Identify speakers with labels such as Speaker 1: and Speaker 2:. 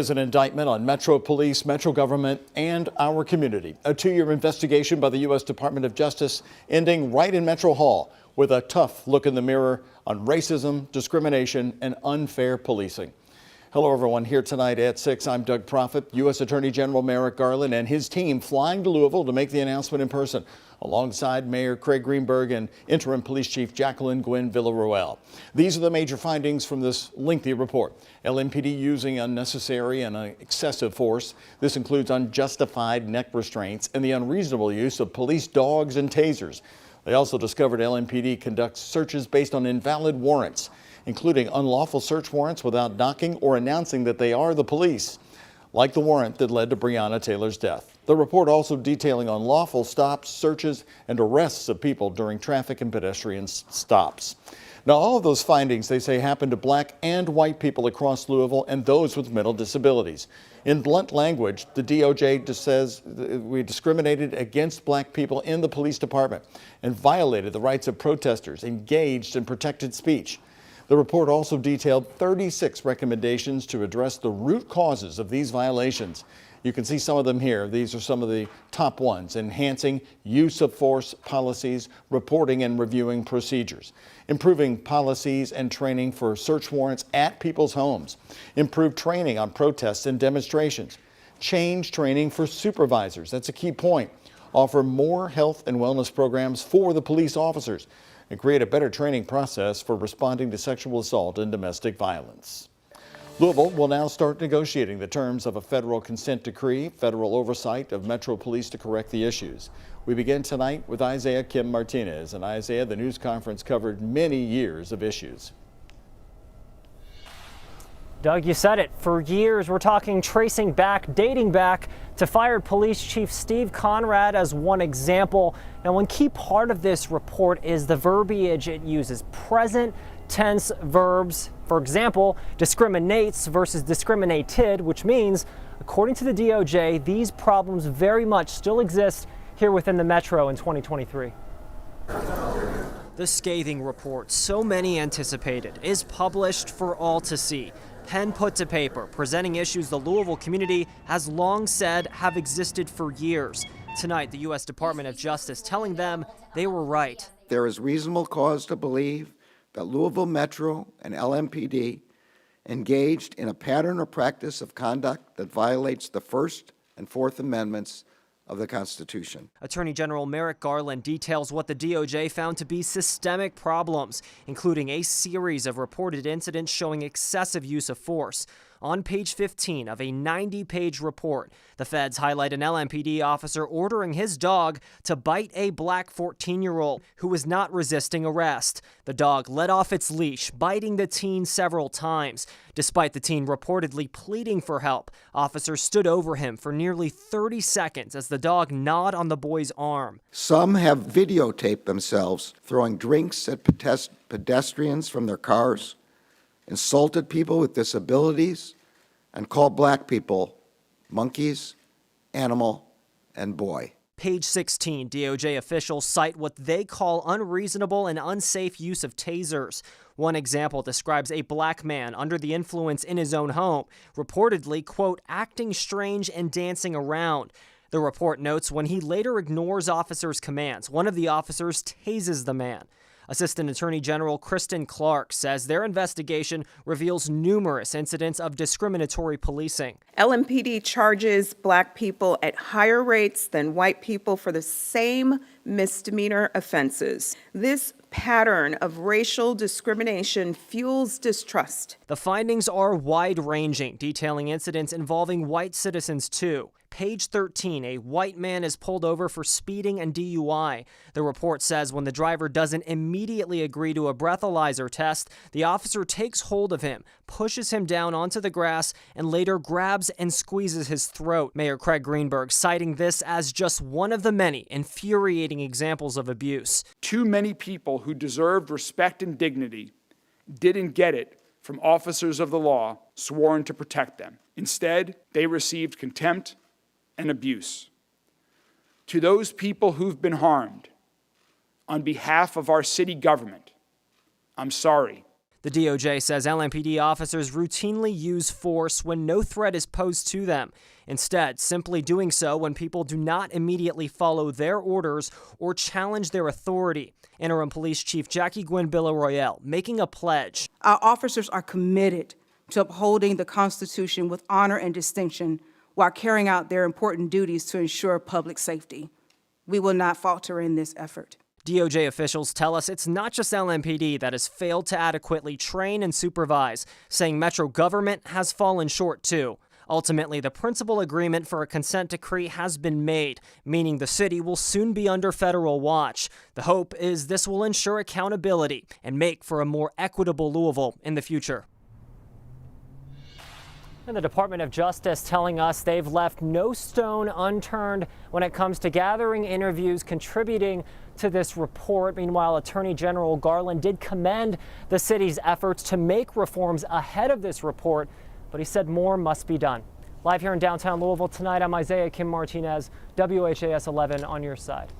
Speaker 1: Is an indictment on Metro Police, Metro government, and our community. A 2-year investigation by the U.S. Department of Justice ending right in Metro Hall with a tough look in the mirror on racism, discrimination, and unfair policing. Hello, everyone. Here tonight at 6, I'm Doug Proffitt. U.S. Attorney General Merrick Garland and his team flying to Louisville to make the announcement in person, alongside Mayor Craig Greenberg and Interim Police Chief Jacqueline Gwen Villaroel. These are the major findings from this lengthy report. LMPD using unnecessary and excessive force. This includes unjustified neck restraints and the unreasonable use of police dogs and tasers. They also discovered LMPD conducts searches based on invalid warrants, including unlawful search warrants without knocking or announcing that they are the police, like the warrant that led to Breonna Taylor's death. The report also detailing unlawful stops, searches, and arrests of people during traffic and pedestrian stops. Now, all of those findings, they say, happened to black and white people across Louisville and those with mental disabilities. In blunt language, the DOJ just says we discriminated against black people in the police department and violated the rights of protesters engaged in protected speech. The report also detailed 36 recommendations to address the root causes of these violations. You can see some of them here. These are some of the top ones: enhancing use of force policies, reporting and reviewing procedures, improving policies and training for search warrants at people's homes, improve training on protests and demonstrations, change training for supervisors. That's a key point. Offer more health and wellness programs for the police officers, and create a better training process for responding to sexual assault and domestic violence. Louisville will now start negotiating the terms of a federal consent decree, federal oversight of Metro Police to correct the issues. We begin tonight with Isaiah Kim Martinez. And Isaiah, the news conference covered many years of issues.
Speaker 2: Doug, you said it. For years, we're talking tracing back, dating back to fired police chief Steve Conrad as one example. Now, one key part of this report is the verbiage it uses: present tense verbs. For example, discriminates versus discriminated, which means, according to the DOJ, these problems very much still exist here within the Metro in 2023. The scathing report so many anticipated is published for all to see. Pen put to paper, presenting issues the Louisville community has long said have existed for years. Tonight, the U.S. Department of Justice telling them they were right.
Speaker 3: There is reasonable cause to believe that Louisville Metro and LMPD engaged in a pattern or practice of conduct that violates the First and Fourth Amendments of the Constitution.
Speaker 2: Attorney General Merrick Garland details what the DOJ found to be systemic problems, including a series of reported incidents showing excessive use of force. On page 15 of a 90-page report, the feds highlight an LMPD officer ordering his dog to bite a black 14-year-old who was not resisting arrest. The dog let off its leash, biting the teen several times. Despite the teen reportedly pleading for help, officers stood over him for nearly 30 seconds as the dog gnawed on the boy's arm.
Speaker 3: Some have videotaped themselves throwing drinks at pedestrians from their cars, insulted people with disabilities, and called black people monkeys, animal, and boy.
Speaker 2: Page 16, DOJ officials cite what they call unreasonable and unsafe use of tasers. One example describes a black man under the influence in his own home, reportedly, quote, acting strange and dancing around. The report notes when he later ignores officers' commands, one of the officers tases the man. Assistant Attorney General Kristen Clark says their investigation reveals numerous incidents of discriminatory policing.
Speaker 4: LMPD charges black people at higher rates than white people for the same misdemeanor offenses. This pattern of racial discrimination fuels distrust.
Speaker 2: The findings are wide-ranging, detailing incidents involving white citizens too. Page 13, a white man is pulled over for speeding and DUI. The report says when the driver doesn't immediately agree to a breathalyzer test, the officer takes hold of him, pushes him down onto the grass, and later grabs and squeezes his throat. Mayor Craig Greenberg citing this as just one of the many infuriating examples of abuse.
Speaker 5: Too many people who deserved respect and dignity didn't get it from officers of the law sworn to protect them. Instead, they received contempt and abuse. To those people who've been harmed, on behalf of our city government, I'm sorry.
Speaker 2: The DOJ says LMPD officers routinely use force when no threat is posed to them. Instead, simply doing so when people do not immediately follow their orders or challenge their authority. Interim Police Chief Jackie Gwynn Villarroel making a pledge.
Speaker 6: Our officers are committed to upholding the Constitution with honor and distinction while carrying out their important duties to ensure public safety. We will not falter in this effort.
Speaker 2: DOJ officials tell us it's not just LMPD that has failed to adequately train and supervise, saying Metro government has fallen short too. Ultimately, the principal agreement for a consent decree has been made, meaning the city will soon be under federal watch. The hope is this will ensure accountability and make for a more equitable Louisville in the future. And the Department of Justice telling us they've left no stone unturned when it comes to gathering interviews contributing to this report. Meanwhile, Attorney General Garland did commend the city's efforts to make reforms ahead of this report, but he said more must be done. Live here in downtown Louisville tonight, I'm Isaiah Kim Martinez, WHAS 11 on your side.